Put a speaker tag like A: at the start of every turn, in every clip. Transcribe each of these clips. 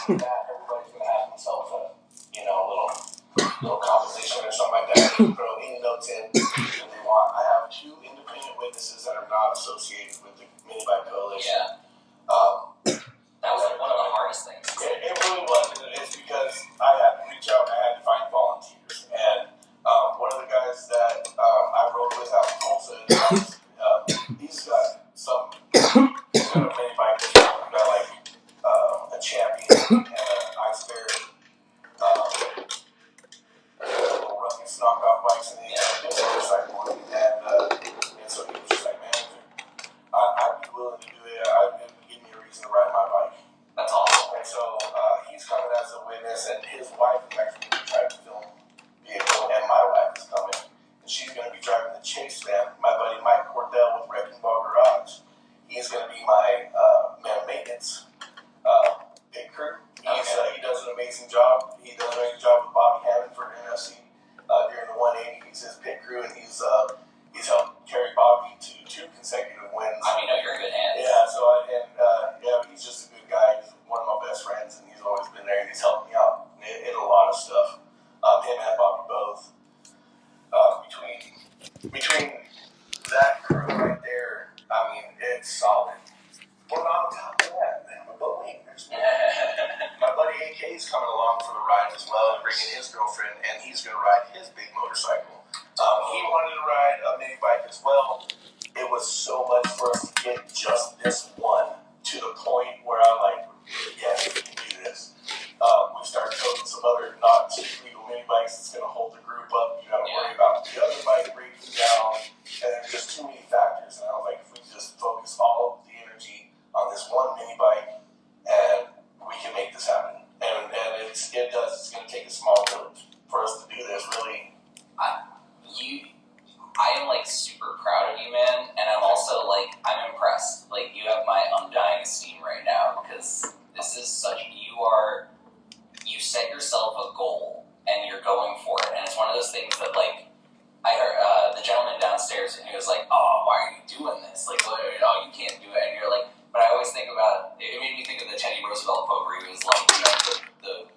A: after that, everybody's going to have themselves a, little composition or something like that. They can throw any notes in that they want. I have 2 independent witnesses that are not associated with the Mini Bike Coalition.
B: Yeah. That was one of the hardest things.
A: It really was. It's because I had to reach out and I had to find volunteers. And one of the guys that I rode with out in Tulsa, he's got some mini bikers. He's got like a Champion and an Ice Bear. Little ruckus knockoff bikes, and he had a big motorcycle. And so he was just like, man, I'd be willing to do it. It would give me a reason to ride my bike.
B: That's awesome.
A: And so he's coming as a witness, and his wife is actually going to try to film vehicle, and my wife is coming. And she's going to be driving the chase van. My buddy Mike Cordell with Wrecking Ball Garage, he's going to be my man maintenance pit crew. He does an amazing job. He does an amazing job with Bobby Hammond for NFC during the 180. He's his pit crew, and he's helped carry Bobby to 2 consecutive wins.
B: I mean, you're in good hands.
A: Yeah, so he's just a good guy. He's one of my best friends, and he's always been there, and he's helped me out in a lot of stuff. Him and Bobby both. Between that crew right there, I mean, it's solid. But on top of that, but wait, my buddy AK is coming along for the ride as well, and bringing his girlfriend, and he's going to ride his big motorcycle. He wanted to ride a mini bike as well. It was so much for us to get just this one to the point where I'm like, yes, we can do this. We started building some other not legal mini bikes that's going to hold the group up. You got to worry about the other bike breaking down, and there's just too many factors. And I was like, if we just focus all of the energy on this one mini bike, and we can make this happen. And it does. It's going to take a small village for us to do this. Really,
B: I am like super proud of you, man, and I'm also like I'm impressed. Like you have my undying esteem right now because this is you set yourself a goal and you're going for it, and it's one of those things that like I heard the gentleman downstairs and he was like, "Oh, why are you doing this? Like, you can't do it," and you're like, but I always think about it. It made me think of the Teddy Roosevelt quote where he was like, the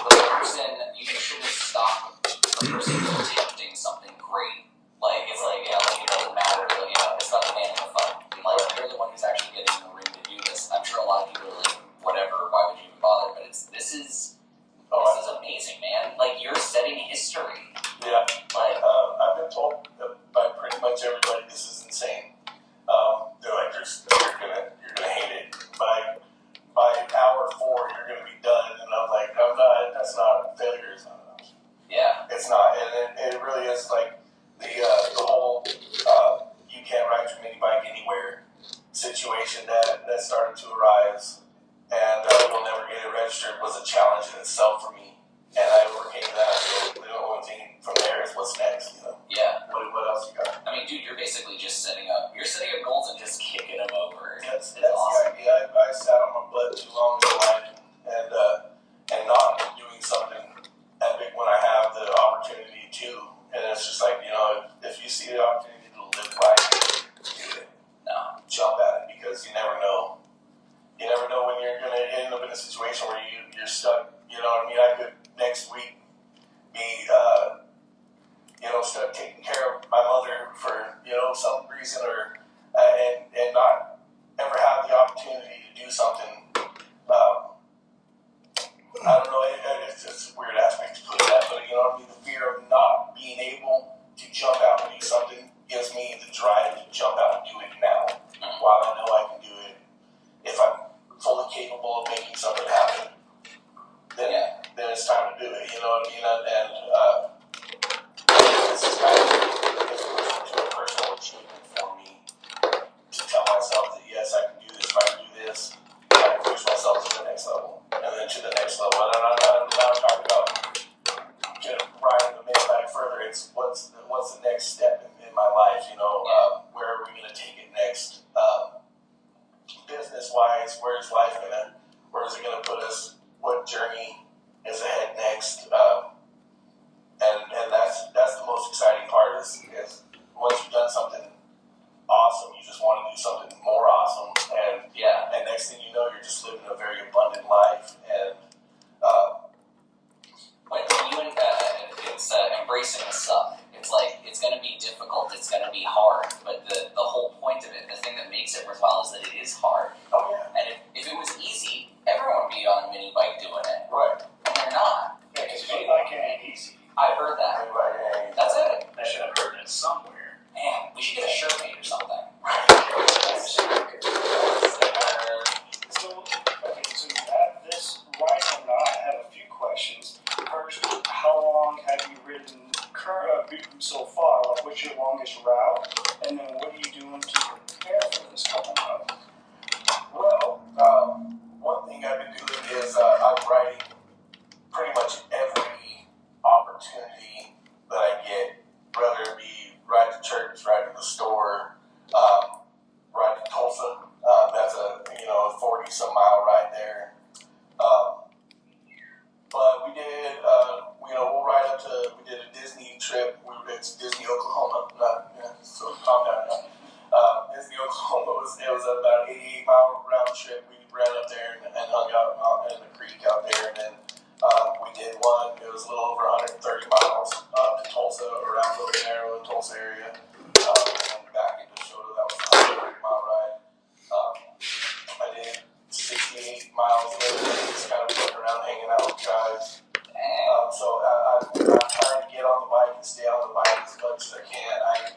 B: person you shouldn't stop the person from attempting something great. Like it's like it doesn't matter. It's not the man in the fight. Like you're the one who's actually getting in the ring to do this. I'm sure a lot of people are like, whatever. Why would you even bother? But this is amazing, man. Like you're setting history.
A: Yeah. Like I've been told by pretty much everybody this is insane. They're like, you're gonna hate it. By hour 4, you're gonna be done. And I'm like, I'm not. That's not failure. Is not.
B: Yeah.
A: It's not, and it really is like the whole you can't ride your mini bike anywhere situation that started to arise, and you'll never get it registered was a challenge in itself for me, and I overcame that. So the only thing from there is what's next.
B: Yeah.
A: What else you got?
B: I mean, dude, you're basically just setting up goals and just kicking them over.
A: That's
B: awesome.
A: the idea. I sat on my butt too long in life and not doing something epic when I have the opportunity to. And it's just like, if you see the opportunity to live life, do it.
B: No.
A: Jump at it, because you never know. You never know when you're going to end up in a situation where you're stuck. You know what I mean? I could next week be, stuck taking care of my mother for, some reason, or and not ever have the opportunity to do something. I don't know, it's a weird aspect to put that, but the fear of not being able to jump out and do something gives me the drive to jump out and do it now, while I know I can do it. If I'm fully capable of making something happen, then it's time to do it, you know what I mean? And this is kind of to a personal achievement for me to tell myself that yes, I can do this. If I can do this, I can push myself to the next level, and then to the next level. And I'm not talking about riding the mini bike further. It's what's the next step in my life. Where are we going to take it next? Business wise, where's life gonna? Where is it going to put us? What journey is ahead next? And that's the most exciting part is once you've done something awesome, you just want to do something more awesome, and next thing you know, you're just living a very abundant life. some mile ride there. But we did, we'll ride up to, we did a Disney trip. It's Disney, Oklahoma. So calm down now. Disney, Oklahoma, it was about an 88-mile round trip. We ran up there and hung out in the creek out there. And then we did one, it was a little over 130 miles up to Tulsa, around Broken Arrow, the Tulsa area. And back into Shotta, that was a 130-mile ride. I did 68 miles later, just kind of looking around, hanging out with guys. So I'm trying to get on the bike and stay on the bike as much as I can.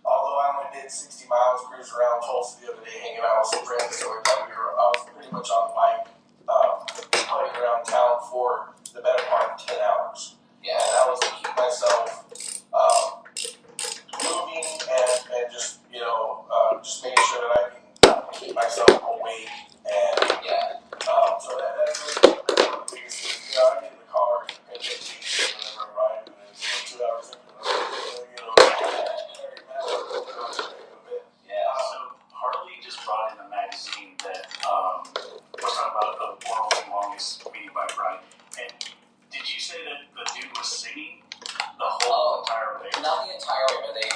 A: Although I only did 60 miles, cruised around Tulsa the other day, hanging out with some friends, so I was pretty much on the bike, playing around town for the better part of 10 hours. Yeah, and that was to keep myself moving and just, just making sure that I can keep myself awake. And so that's really the biggest thing. I get in the car and get cheap whenever I'm riding, and it's 2 hours into
C: So Harley just brought in a magazine that was talking about the world's longest mini bike ride. And did you say that the dude was singing the whole entire way?
B: Not the entire way, but they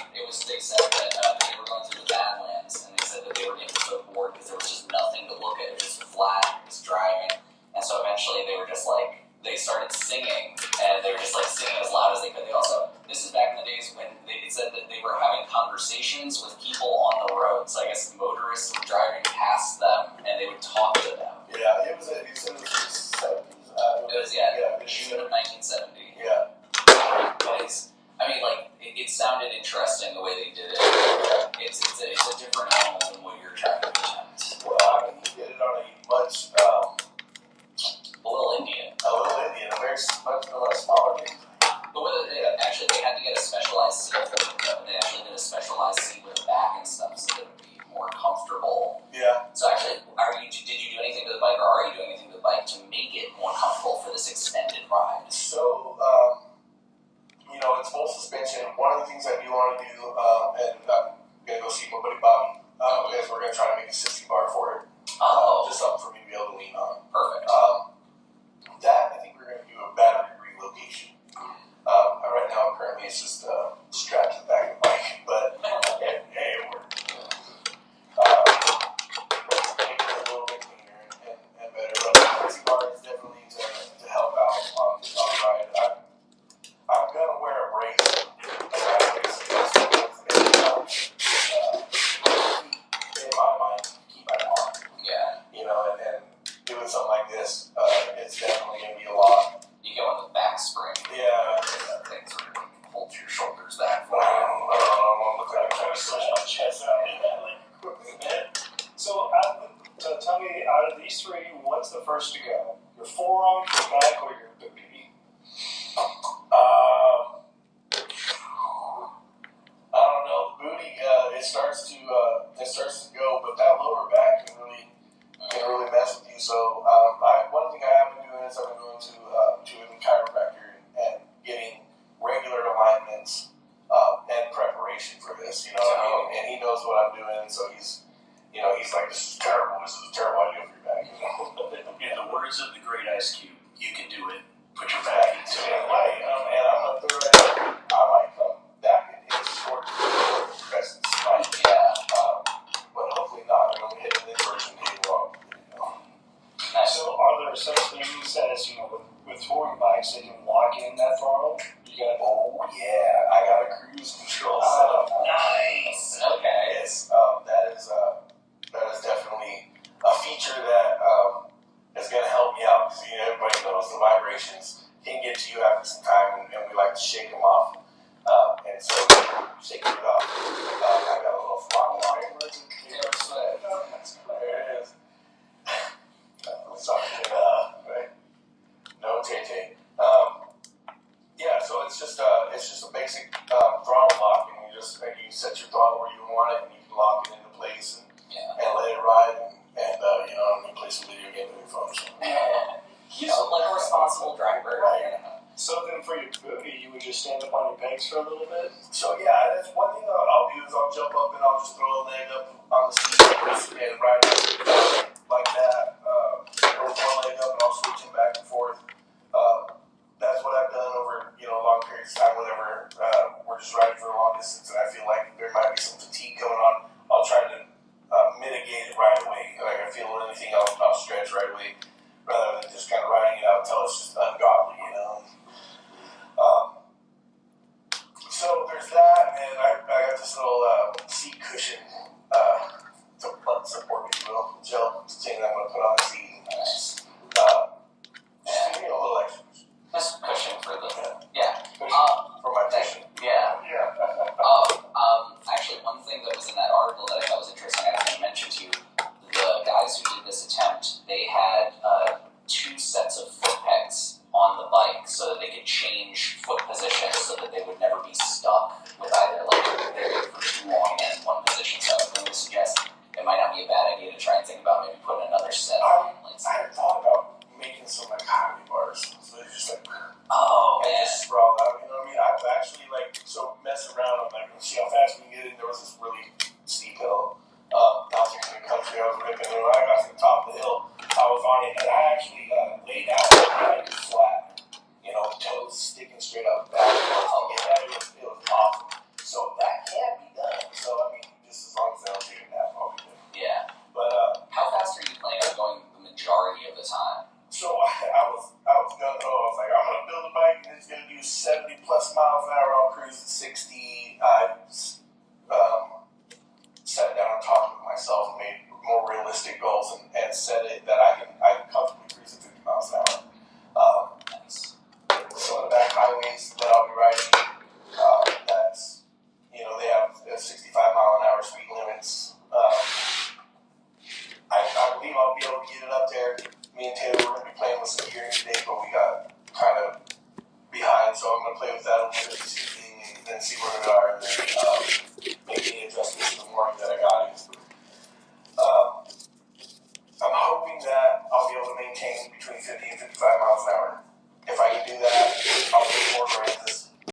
B: said that they were going through the Badlands, and they said that they were getting so bored because there was just nothing to look at. It was just flat, it was driving. And so eventually they were just like, they started singing, and they were just like singing as loud as they could. They also, this is back in the days when they said that they were having conversations with people on the road. So I guess motorists were driving past them, and they would talk to them.
A: Yeah, it was the 70s.
B: It was, June of 1970.
A: Yeah.
B: But it sounded interesting the way they did it. It's a different animal than what you're trying to attempt.
A: Well, he did it on a much,
B: A little Indian,
A: a very much smaller thing.
B: But with it, actually, they had to get a specialized seat for it, though. They actually did a specialized seat with a back and stuff so that it would be more comfortable.
A: Yeah.
B: So actually, did you do anything to the bike, or are you doing anything to the bike to make it more comfortable for this extended ride?
A: So, it's full suspension. One of the things I do want to do, and I'm going to go see my buddy Bobby, because we're going to try to make a 60 bar for it. Just something for me to be able to lean on.
B: Perfect.
A: That, I think we're going to do a battery relocation. Right now, currently, it's just strapped to the back of the bike, but it worked. Make it a little bit cleaner and better. But the 60 bar is definitely to help out on the ride. I'm going to wear a brace. In my mind, keep my arm.
B: Yeah.
A: And doing something like this, it's definitely going to be a lot.
B: You go on the back spring.
A: Yeah.
B: Things sort of hold your shoulders back.
A: I'm looking like I'm trying to push my chest out.
D: So tell me, out of these three, what's the first to go? Your forearm, your back, or your booty?
A: I don't know. The booty, it starts to go, but that lower back can really mess with you. So, one thing I have been doing is I've been going to a chiropractor and getting regular alignments and preparation for this. And he knows what I'm doing, so he's like, this is terrible. This is a terrible idea for your back.
C: In the words of the great Ice Cube, you can do it. Put your back into it.
A: Right, and I'm going to throw it out. I might come back and hit short crescents. But hopefully not. I'm going to hit an inversion table.
D: So are there such things as, with touring bikes that can lock in that throttle?
A: I got a cruise control set up.
B: Nice. Okay.
A: Yes, that is definitely a feature that is going to help me out, because everybody knows the vibrations can get to you after some time, and we like to shake them off. And so, shaking it off, I got a little throttle on it. There it is. Sorry, right? No, Tay. So it's just a basic throttle lock, and you set your throttle where you want it, and you can lock it into place and let it ride, and play some video game on your phone.
B: Like a responsible driver.
A: Right.
D: So then for your booty, you would just stand up on your pegs for a little bit?
A: So that's one thing I'll do is I'll jump up and I'll just throw a leg up on the seat and ride like that.
B: this attempt, they had 2 sets of foot pegs on the bike so that they could change foot position so that they would never be stuck with either they're for too long in one position. So I was going to suggest it might not be a bad idea to try and think about maybe putting another set on.
A: I had thought about making some highway bars, so they just
B: just
A: sprawl out. You know what I mean? I've actually mess around. I'm see how fast we can get in. There was this really steep hill out there in the country. I was ripping, and when I got to the top of the hill, I was on it, and I actually laid out like flat. Toes sticking straight up back. It was awesome. So that can be done. So just as long as they don't take a nap, I'll be good.
B: Yeah.
A: But
B: how fast are you planning on going the majority of the time?
A: So I was gonna go. I was like, I'm gonna build a bike and it's gonna do 70 plus miles an hour. I'll cruise at 60. I sat down and talked with myself and made more realistic goals and said that I can comfortably cruise at 50 miles an hour.
B: Nice.
A: Some of the back highways that I'll be riding, that's they have 65 mile an hour speed limits. I believe I'll be able to get it up there. Me and Taylor were going to be playing with some gearing today, but we got kind of behind, so I'm going to play with that a little bit this evening and then see where we are and then make any adjustments in the morning that I got it. I'm hoping that I'll be able to maintain between 50 and 55 miles an hour